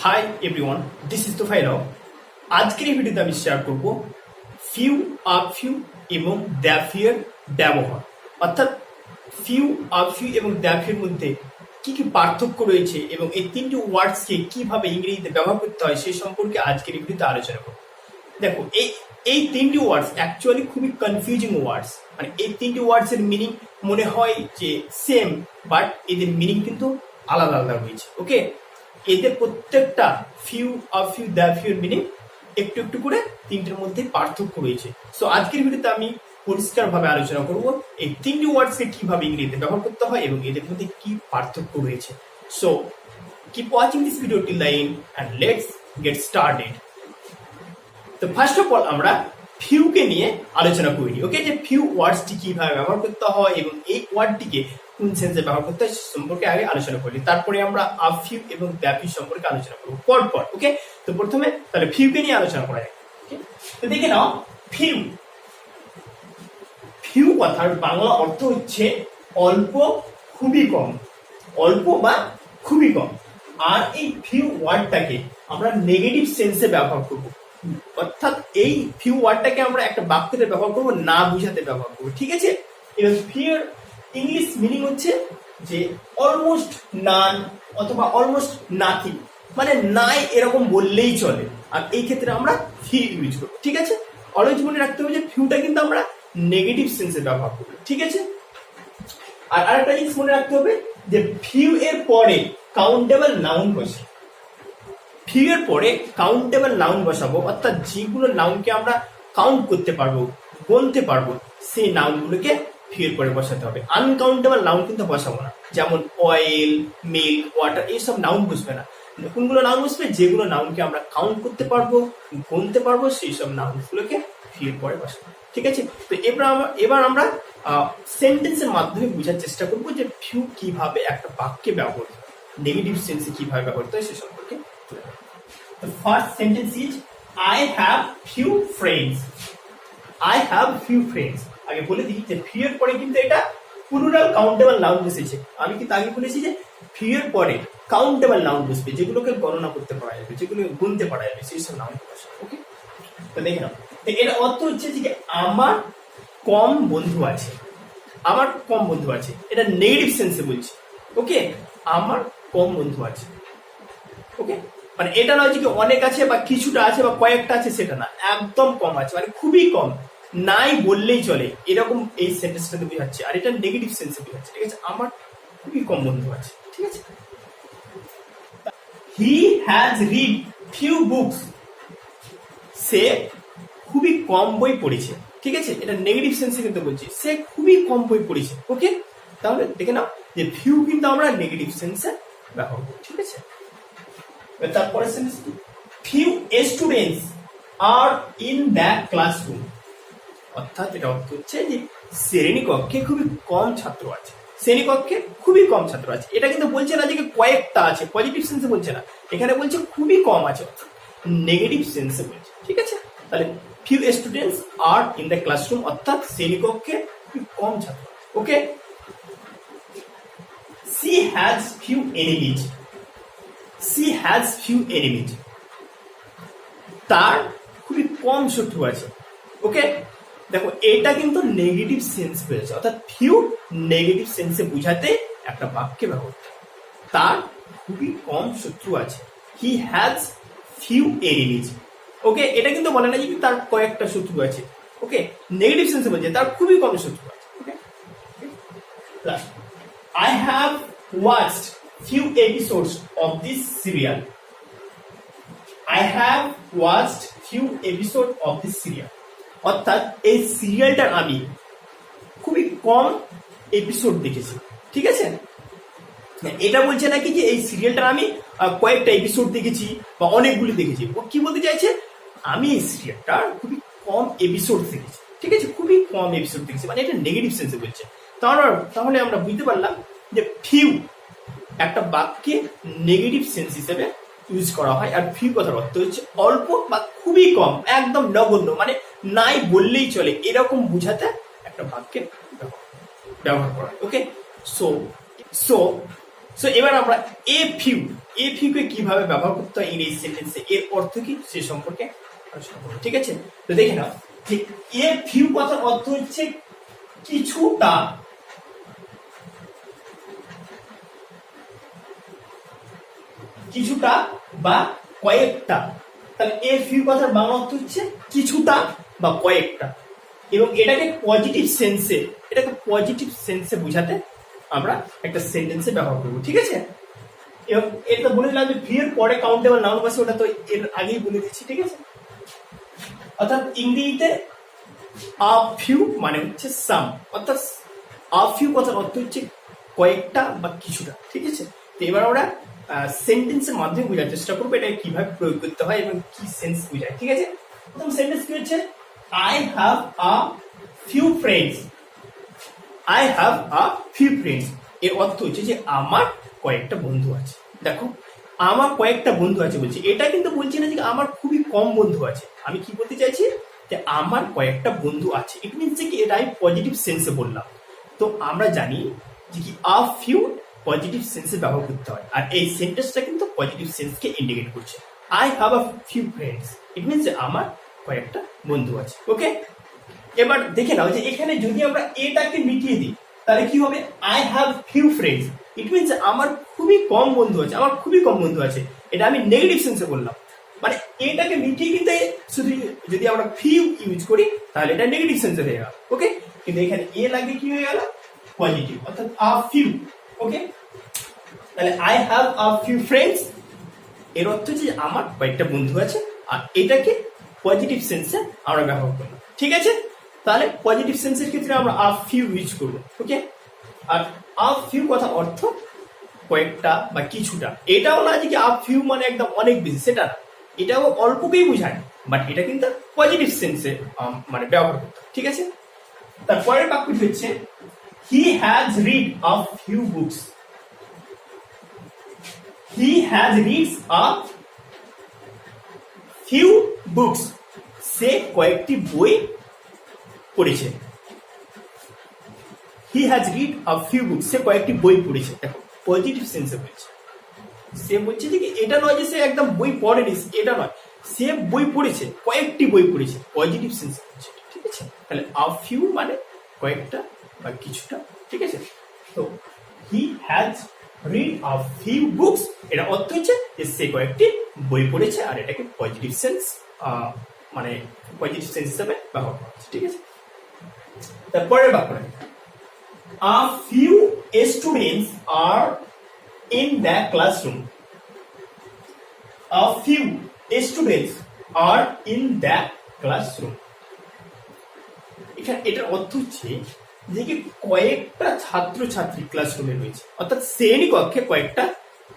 Hi everyone, this is তোফাইল। আজকের এই ভিডিওতে আমি শেয়ার করব ফিউ, আপ ফিউ এবং দ্য ফিউর ব্যবহার, অর্থাৎ ফিউ, আপ ফিউ এবং দ্য ফিউর মধ্যে কি কি পার্থক্য রয়েছে এবং এই তিনটি ওয়ার্ডসকে কিভাবে ইংরেজিতে ব্যবহার করতে হয় সেই সম্পর্কে আজকের এই ভিডিওতে আলোচনা করব। দেখো, এই তিনটি ওয়ার্ডস অ্যাকচুয়ালি খুবই কনফিউজিং ওয়ার্ডস। মানে এই তিনটি ওয়ার্ডস এর মিনিং মনে হয় যে সেম, বাট এদের মিনিং কিন্তু আলাদা আলাদা রয়েছে। ওকে, এদের প্রত্যেকটা few, up few, the pure meaning একটু একটু করে তিনটের মধ্যে পার্থক্য রয়েছে। সো আজকের ভিডিওতে আমি পরিষ্কারভাবে আলোচনা করব এই তিনটি ওয়ার্ডসকে কিভাবে ইংরেজিতে ব্যবহার করতে হয় এবং এদের মধ্যে কি পার্থক্য রয়েছে। So keep watching this video till the end and let's get started. তো ফার্স্ট অফ অল আমরা ফিউকে নিয়ে আলোচনা করি। ওকে, যে ফিউ ওয়ার্ডসটি কিভাবে ব্যবহার করতে হয় এবং এই ওয়ার্ডটিকে কোন সেন্সে ব্যবহার করতে হয় সে সম্পর্কে আগে আলোচনা করি, তারপরে আমরা আপ ফিউ এবং দ্য ফিউ সম্পর্কে আলোচনা করবো পরপর। ওকে, তো প্রথমে তাহলে ফিউকে নিয়ে আলোচনা করা যায়। তো দেখে নাও, ফিউ ফিউ কথার বাংলা অর্থ হচ্ছে অল্প, খুবই কম, অল্প বা খুবই কম। আর এই ফিউ ওয়ার্ডটাকে আমরা নেগেটিভ সেন্সে ব্যবহার করব, অর্থাৎ এই ফিউ ওয়ার্ডটাকে আমরা একটা বাক্যতে ব্যবহার করব, না বুঝাতে ব্যবহার করবো। ঠিক আছে, এবং ফিউর ইংলিশ মিনিং হচ্ছে যে অলমোস্ট নান অথবা অলমোস্ট নাথিং, মানে নাই এরকম বললেই চলে। আর এই ক্ষেত্রে আমরা ফিউ ইউজ করবো। ঠিক আছে, অলওয়েজ মনে রাখতে হবে যে ফিউটা কিন্তু আমরা নেগেটিভ সেন্সে ব্যবহার করবো। ঠিক আছে, আর আরেকটা জিনিস মনে রাখতে হবে যে ফিউ এর পরে কাউন্টেবল নাউন বসে। ফিউ এর পরে কাউন্টেবল নাউন বসাবো, অর্থাৎ যেগুলো নাউনকে আমরা কাউন্ট করতে পারবো, গুনতে পারবো, সেই নাউনগুলোকে ফিউ এর পরে বসাতে হবে। আনকাউন্টেবল নাউন কিন্তু বসাবো না, যেমন অয়েল, মিল্ক, ওয়াটার, এইসব নাউন বসবে না। কোনগুলো নাউন বসবে? যেগুলো নাউনকে আমরা কাউন্ট করতে পারবো, গুনতে পারবো, সেই সব নাউনগুলোকে ফিউ এর পরে বসাবো। ঠিক আছে, তো এবার আমরা সেন্টেন্সের মাধ্যমে বোঝার চেষ্টা করবো যে ফিউ কিভাবে একটা বাক্যে ব্যবহার হয়, নেগেটিভ সেন্সে কিভাবে ব্যবহার হয় সে সম্পর্কে। The first sentence is I have few friends. I have few friends. আগে বলে দিই যে ফিউ এর পরে কিন্তু এটা প্লুরাল কাউন্টেবল নাউন বসেছে। আমি কিন্তু আগে বলেছি যে ফিউ এর পরে কাউন্টেবল নাউন বসবে, যেগুলোকে গণনা করতে পারা যাবে, যেগুলো গুনতে পারা যাবে, সেই সব নাউন বসবে। ওকে, তো দেখে নাও, এর অর্থ হচ্ছে যে আমার কম বন্ধু আছে। আমার কম বন্ধু আছে, এটা নেগেটিভ সেন্সে বলছি। ওকে, আমার কম বন্ধু আছে। ওকে, মানে এটা নয় যে অনেক আছে বা কিছুটা আছে বা কয়েকটা আছে, সেটা না, একদম কম আছে, মানে খুবই কম, নাই বললেই চলে, এরকম এই সেন্টেন্সটাতে বোঝাচ্ছে। আর এটা নেগেটিভ সেন্সে বোঝাচ্ছে। ঠিক আছে, আমার খুবই কম বন্ধু আছে। ঠিক আছে, he has read few books. সে খুবই কম বই পড়েছে। ঠিক আছে, এটা নেগেটিভ সেন্সে কিন্তু বলছি, সে খুবই কম বই পড়েছে। ওকে, তাহলে দেখে নাও যে ফিউ কিন্তু আমরা নেগেটিভ সেন্সে ব্যবহার করি। ঠিক আছে, তারপরে sentence, few students are in the classroom. অর্থাৎ এটা অর্থ হচ্ছে যে শ্রেণীকক্ষে খুবই কম ছাত্র আছে। শ্রেণীকক্ষে খুবই কম ছাত্র আছে, এটা কিন্তু বলছে না যে কয়েকটা আছে, পজিটিভ সেন্সে বলছে না, এখানে বলছে খুবই কম আছে, নেগেটিভ সেন্সে বলছে। ঠিক আছে, তাহলে few students are in the classroom, অর্থাৎ শ্রেণীকক্ষে খুবই কম ছাত্র। Okay, she has few enemies. She has few enemies, তার খুবই কম শত্রু আছে। ওকে, দেখো এটা কিন্তু নেগেটিভ সেন্স পেয়েছে, অর্থাৎ ফিউ নেগেটিভ সেন্সে বুঝাতে একটা বাক্যে ব্যবহার, তার খুবই কম শত্রু আছে। He has few enemies. Okay, এটা কিন্তু বলে না যে তার কয়েকটা শত্রু আছে। ওকে, নেগেটিভ সেন্সে বলছে তার খুবই কম শত্রু আছে। Okay, I have watched few episodes of this serial. I have watched few episodes of this serial. অর্থাৎ এই সিরিয়ালটার আমি খুবই কম এপিসোড দেখেছি। ঠিক আছে, এটা বলছে নাকি যে এই সিরিয়ালটার আমি কয়েকটা এপিসোড দেখেছি বা অনেকগুলি দেখেছি। ও কি বলতে চাইছে, আমি এই সিরিয়ালটার খুবই কম এপিসোড দেখেছি। ঠিক আছে, খুবই কম এপিসোড দেখেছি, মানে এটা নেগেটিভ সেন্সে বলছে। তাহলে আমরা বুঝতে পারলাম যে ফিউ একটা বাক্যে নেগেটিভ সেন্স হিসেবে ইউজ করা হয়। আর ফিউ কথার অর্থ হচ্ছে অল্প বা খুবই কম, একদম নগণ্য, মানে নাই বললেই চলে, এরকম বুঝাতে একটা বাক্যে ব্যবহার করা হয়। ওকে, সো সো এবার আমরা এ ফিউ কে কিভাবে ব্যবহার করতে হয় ইংরেজি সেন্টেন্সে, এর অর্থ কি সে সম্পর্কে আলোচনা করব। ঠিক আছে, তো দেখে নাও যে এ ফিউ কথার অর্থ হচ্ছে কিছুটা, কিছুটা বা কয়েকটা। তাহলে এ ফিউ কথার বাংলা অর্থ হচ্ছে কিছুটা বা কয়েকটা, এবং এটাকে পজিটিভ সেন্সে বোঝাতে আমরা একটা সেন্টেন্সে ব্যবহার করবো। ঠিক আছে, এবং এটা বলে দিলাম যে ফিউ এর পরে কাউন্টেবল নাউন বসে, ওটা তো এর আগেই বলে দিচ্ছি। ঠিক আছে, অর্থাৎ ইংরেজিতে আ ফিউ মানে হচ্ছে সাম, অর্থাৎ আ ফিউ কথার অর্থ হচ্ছে কয়েকটা বা কিছুটা। ঠিক আছে, তো এবার আমরা সেন্টেন্সের মাধ্যমে বোঝার চেষ্টা করবো এটা কিভাবে প্রয়োগ করতে হয় এবং কি সেন্স বোঝায়। ঠিক আছে, প্রথম সেন্টেন্স কি হচ্ছে, I have a few friends. I have a few friends এর অর্থ হচ্ছে যে আমার কয়েকটা বন্ধু আছে। দেখো, আমার কয়েকটা বন্ধু আছে বলছি, এটা কিন্তু বলছি না যে আমার খুবই কম বন্ধু আছে। আমি কি বলতে চাইছি যে আমার কয়েকটা বন্ধু আছে, ইট মিনস যে কি এটা আমি পজিটিভ সেন্সে বললাম। তো আমরা জানি যে কি আ ফিউ পজিটিভ সেন্সে ব্যবহার করতে হয়, আর এই সেন্টেন্সটা কিন্তু পজিটিভ সেন্সকে ইন্ডিকেট করছে। I have a few friends, it means যে আমার কয়েকটা বন্ধু আছে। ওকে, এবার দেখে নাও যে এখানে যদি আমরা এটাকে মিটিয়ে দিই তাহলে কি হবে, I have few friends, it means আমার খুবই কম বন্ধু আছে, আমার খুবই কম বন্ধু আছে। এটা আমি নেগেটিভ সেন্সে বললাম, মানে এটাকে মিটিয়ে কিন্তু শুধু যদি আমরা ফিউ ইউজ করি তাহলে এটা নেগেটিভ সেন্সে হয়ে গেল। ওকে, কিন্তু এখানে এ লাগে কি হয়ে গেল, পজিটিভ, অর্থাৎ আ ফিউ। ওকে, তাহলে I have a few friends এর অর্থ হচ্ছে যে আমার কয়েকটা বন্ধু আছে, আর এটাকে পজিটিভ সেন্সে আমরা ব্যবহার করলাম। ঠিক আছে, তাহলে পজিটিভ সেন্সের ক্ষেত্রে আমরা আ ফিউ ইউজ করবো। ওকে, আর আ ফিউ কথা অর্থ কয়েকটা বা কিছুটা। এটাও না যে আ ফিউ মানে একদম অনেক বেশি, সেটা না, এটাও অল্পকেই বোঝায়, বাট এটা কিন্তু পজিটিভ সেন্সে মানে ব্যবহার করতে। ঠিক আছে, তারপরের বাক্যটি হচ্ছে he has read a few books. He has read a few books, সে কয়েকটি বই পড়েছে। He has read a few books, সে কয়েকটি বই পড়েছে। দেখো, পজিটিভ সেন্সে বলছে, সে বলছে যে এটা নয় যে সে একদম বই পড়েনি, এটা নয়, সে বই পড়েছে, কয়েকটি বই পড়েছে, পজিটিভ সেন্সে বলছে। ঠিক আছে, তাহলে আ ফিউ মানে কয়েকটা বা কিছুটা। ঠিক আছে, তো হি has read a few books এটা অর্থ হচ্ছে যে সে কয়েকটি বই পড়েছে, আর এটাকে পজিটিভ সেন্স মানে পজিটিভ সেন্স হিসাবে ব্যবহার করা হচ্ছে। ঠিক আছে, তারপরের বাক্যটা, a few students are in the classroom. A few students are in the classroom. এখানে এটার অর্থ হচ্ছে যে কি কয়েকটা ছাত্রছাত্রী ক্লাসরুমে রয়েছে, অর্থাৎ শ্রেণী কক্ষে কয়েকটা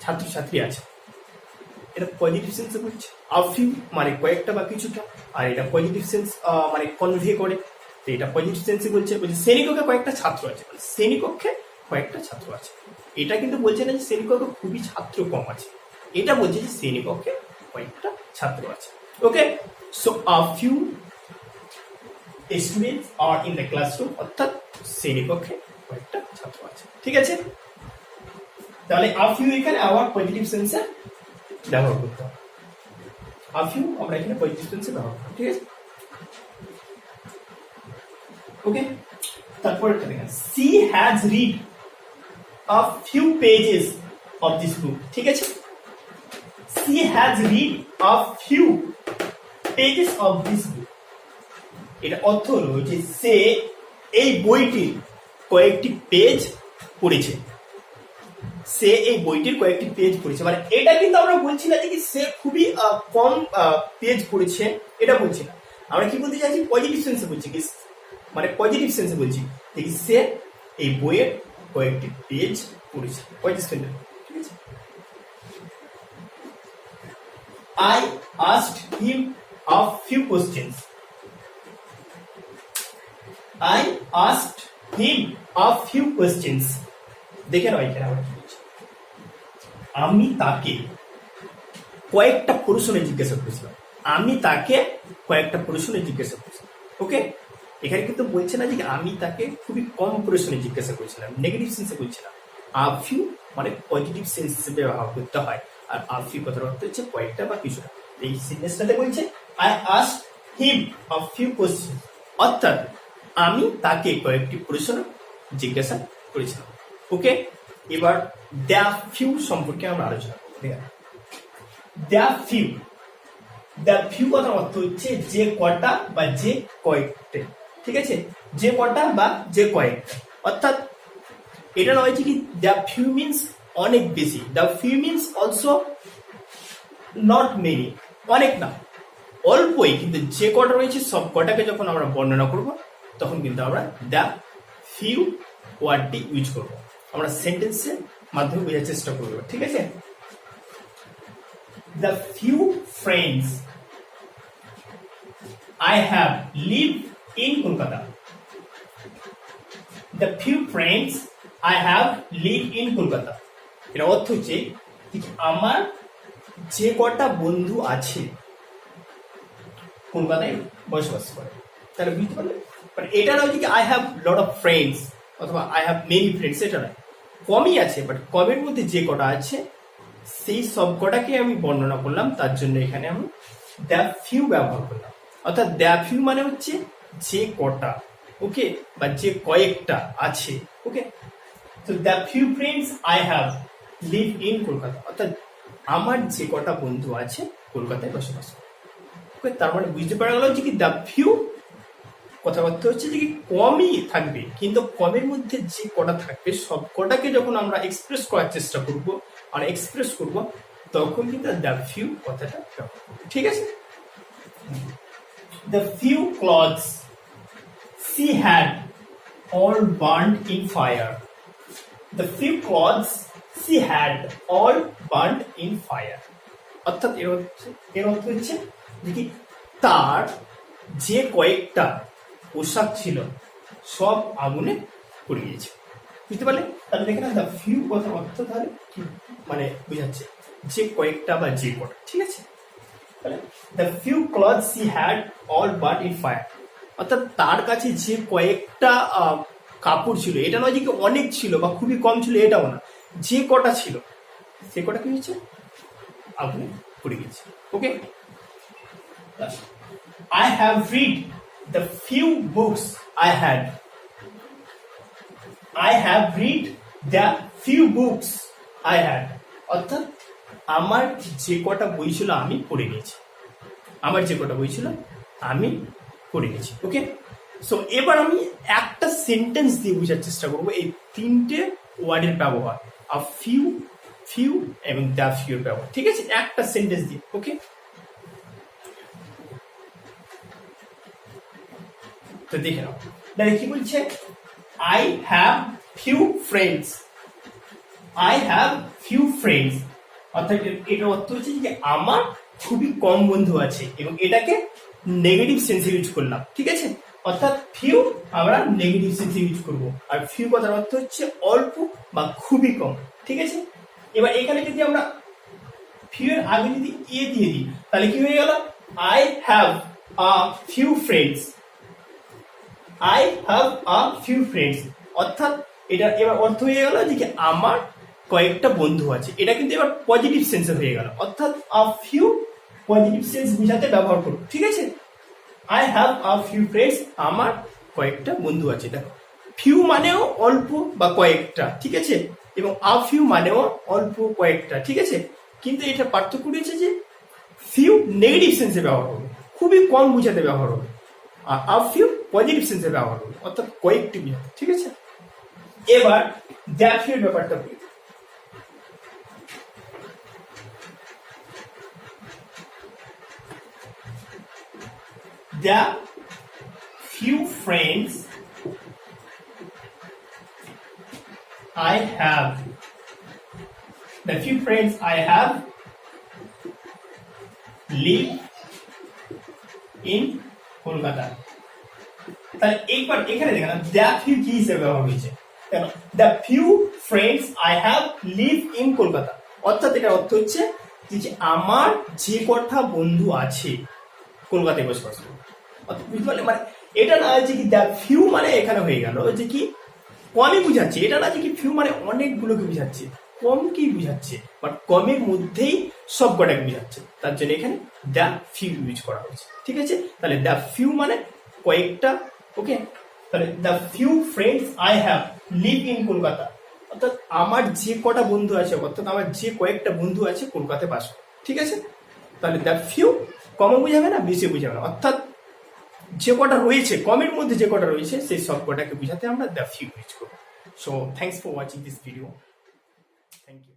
ছাত্রছাত্রী আছে। এটা পজিটিভ সেন্সে বলছে, আ ফিউ মানে কয়েকটা বা কিছুটা, আর এটা পজিটিভ সেন্স মানে কনভে করে, তো এটা পজিটিভ সেন্সে বলছে শ্রেণীকক্ষে কয়েকটা ছাত্র আছে, মানে শ্রেণীকক্ষে কয়েকটা ছাত্র আছে। এটা কিন্তু বলছে না যে শ্রেণীকক্ষে খুবই ছাত্র কম আছে, এটা বলছে যে শ্রেণীকক্ষে কয়েকটা ছাত্র আছে। Okay, so a few students are in the classroom, অর্থাৎ শ্রেণীকক্ষে কয়েকটা ছাত্র আছে। ঠিক আছে, তাহলে আ ফিউ এখানে আবার পজিটিভ সেন্সে ব্যবহার করতে হবে। আ ফিউ আমরা এখানে পজিটিভ সেন্সে ব্যবহার করব। ঠিক আছে, ওকে, তারপরে দেখেন she has read a few pages of this book. ঠিক আছে, she has read a few pages of this book, এটা অর্থ হলো যে সে এই বইটির কয়েকটি পেজ পড়েছে। সে এই বইটির কয়েকটি পেজ পড়েছে, মানে এটা কিন্তু আমরা বলছি না যে কি সে খুবই কম পেজ পড়েছে, এটা বলছি না। আমরা কি বলতে চাইছি, পজিটিভ সেন্সে বলছি কি, মানে পজিটিভ সেন্সে বলছি যে সে এই বইয়ের কয়েকটি পেজ পড়েছে, পজিটিভ সেন্সে। ঠিক আছে, I asked him a few questions. I asked him a few questions. দেখে নাও এখানে আমরা কি বলছি, আমি তাকে কয়েকটা প্রশ্নের জিজ্ঞাসা করেছিলাম। আমি তাকে কয়েকটা প্রশ্নের জিজ্ঞাসা করেছিলাম। ওকে, এখানে কিন্তু বলছে না যে আমি তাকে খুবই কম প্রশ্নের জিজ্ঞাসা করেছিলাম, নেগেটিভ সেন্সে বলছিলাম। আ ফিউ মানে পজিটিভ সেন্স হিসেবে ব্যবহার করতে হয়। আর আ ফিউ কথার অর্থ হচ্ছে কয়েকটা বা কিছুটা। এই সেন্টেন্সটাতে বলছে I asked him a few question, অর্থাৎ আমি তাকে কয়েকটি প্রশ্ন জিজ্ঞাসা করেছিলাম। ওকে, এবার দ্য ফিউ সম্পর্কে আমরা আলোচনা করবো। ঠিক আছে, দ্য ফিউ, দ্য ফিউ কথার অর্থ হচ্ছে যে কটা বা যে কয়েকটা। ঠিক আছে, যে কটা বা যে কয়েকটা, অর্থাৎ এটা নয় যে কি দ্য ফিউ মিনস অনেক বেশি, the few means also not many, অনেক না, অল্পই, কিন্তু যে কটা রয়েছে সব কটাকে যখন আমরা বর্ণনা করব তখন কিন্তু আমরা দ্য ফিউ ওয়ার্ডটি ইউজ করব, আমরা সেন্টেন্সের মাধ্যমে বোঝার চেষ্টা করব। ঠিক আছে, the few friends I have lived in Kolkata. The few friends I have lived in Kolkata. এর অর্থ হচ্ছে আমার যে কটা বন্ধু আছে কলকাতায় বসবাস করে। তাহলে বুঝতে পারলে, মানে এটা নয় যে I have lot of friends অথবা আই হ্যাভ মেনি ফ্রেন্ডস, এটা নয়, কমই আছে, বাট কমের মধ্যে যে কটা আছে সেই সব কটাকে আমি বর্ণনা করলাম, তার জন্য এখানে আমি দ্য ফিউ ব্যবহার করলাম। অর্থাৎ দ্য ফিউ মানে হচ্ছে যে কটা, ওকে, বা যে কয়েকটা আছে। ওকে, তো the few friends I have live in Kolkata, অর্থাৎ আমার যে কটা বন্ধু আছে কলকাতায় বসবাস করে। ওকে, তার মানে বুঝতে পারা গেল যে কি দ্য ফিউ কথাবার্তা হচ্ছে যে কি কমই থাকবে, কিন্তু কমের মধ্যে যে কটা থাকবে সব কটাকে যখন আমরা এক্সপ্রেস করার চেষ্টা করব আর এক্সপ্রেস করব তখন কিন্তু দ্য ফিউ কথাটা ব্যবহার করব। ঠিক আছে, the few clothes she had all burned in fire. The few clothes she had all burned in fire. অর্থাৎ এর অর্থ হচ্ছে যে কি তার যে কয়েকটা পোশাক ছিল সব আগুনে পড়ে গিয়েছে। বুঝতে পারলে? তাহলে দেখে না দ্য ফিউ কথার অর্থ তাহলে কি মানে বোঝাচ্ছে যে কয়েকটা বা যে কটা। ঠিক আছে, the few clothes she had all burnt in fire, অর্থাৎ তার কাছে যে কয়েকটা কাপড় ছিল, এটা নয় যে অনেক ছিল বা খুবই কম ছিল, এটাও না, যে কটা ছিল সে কটা কি হয়েছে আগুনে পড়ে গেছে। ওকে, I have read the few books I have read the few books I had, অর্থাৎ আমার যে কটা বই ছিল আমি পড়ে গেছি, আমার যে কটা বই ছিল আমি পড়ে গেছি। ওকে, সো এবার আমি একটা সেন্টেন্স দিয়ে বোঝার চেষ্টা করবো এই তিনটে ওয়ার্ডের ব্যবহার, আ ফিউ, ফিউ এবং দ্য ফিউ এর ব্যবহার। ঠিক আছে, একটা সেন্টেন্স দিয়ে। ওকে, তো দেখে নাও, দেখে কি বলছে, I have few friends, I have few friends, অর্থাৎ এটার অর্থ হচ্ছে যে আমার খুবই কম বন্ধু আছে, এবং এটাকে নেগেটিভ সেন্সে ইউজ করলাম। ঠিক আছে, অর্থাৎ ফিউ আমরা নেগেটিভ সেন্সে ইউজ করব, আর ফিউ কথার অর্থ হচ্ছে অল্প বা খুবই কম। ঠিক আছে, এবার এখানে যদি আমরা ফিউ এর আগে যদি এ দিয়ে দিই তাহলে কি হয়ে গেল, I have a few friends, I have a few friends, অর্থাৎ এটা এবার অর্থ হয়ে গেল যে আমার কয়েকটা বন্ধু আছে। এটা কিন্তু এবার পজিটিভ সেন্সে হয়ে গেল, অর্থাৎ আ ফিউ পজিটিভ সেন্স বোঝাতে ব্যবহার করব। ঠিক আছে, I have a few friends, আমার কয়েকটা বন্ধু আছে। দেখো, ফিউ মানেও অল্প বা কয়েকটা, ঠিক আছে, এবং আ ফিউ মানেও অল্প কয়েকটা। ঠিক আছে, কিন্তু এটা পার্থক্য রয়েছে যে ফিউ নেগেটিভ সেন্সে ব্যবহার হবে, খুবই কম বোঝাতে ব্যবহার হবে, আর আ ফিউ পজিটিভ সেন্সে ব্যবহার হবে, অর্থাৎ কয়েকটি বোঝাতে। ঠিক আছে, এবার দ্য ফিউ এর ব্যাপারটা বলি। The few friends I have live in Kolkata. তাহলে একবার এখানে দেখেন দ্য ফিউ কি হিসেবে ব্যবহার হয়েছে, কেন the few friends I have live in Kolkata, অর্থাৎ এটার অর্থ হচ্ছে যে আমার যে কটা বন্ধু আছে কলকাতায় বসবাস করে। বুঝতে পারলে, মানে এটা না যে কি দ্য ফিউ মানে এখানে হয়ে গেল যে কি কমই বুঝাচ্ছে, এটা না যে কি ফিউ মানে অনেকগুলোকে বুঝাচ্ছে, কমকেই বোঝাচ্ছে, বাট কমের মধ্যেই সব কটাকে বোঝাচ্ছে, তার জন্য এখানে দ্য ফিউ ইউজ করা হয়েছে। ঠিক আছে, তাহলে দ্য ফিউ মানে কয়েকটা। ওকে, তাহলে the few friends I have live in Kolkata, অর্থাৎ আমার যে কটা বন্ধু আছে, অর্থাৎ আমার যে কয়েকটা বন্ধু আছে কলকাতায় বাস করে। ঠিক আছে, তাহলে দ্য ফিউ কমও বুঝাবে না, বেশি বুঝাবে না, অর্থাৎ যে কটা রয়েছে কমের মধ্যে যে কটা রয়েছে সেই সব কটাকে বুঝাতে আমরা দ্য ফিউ ইউজ করবো। So thanks for watching this video. Thank you.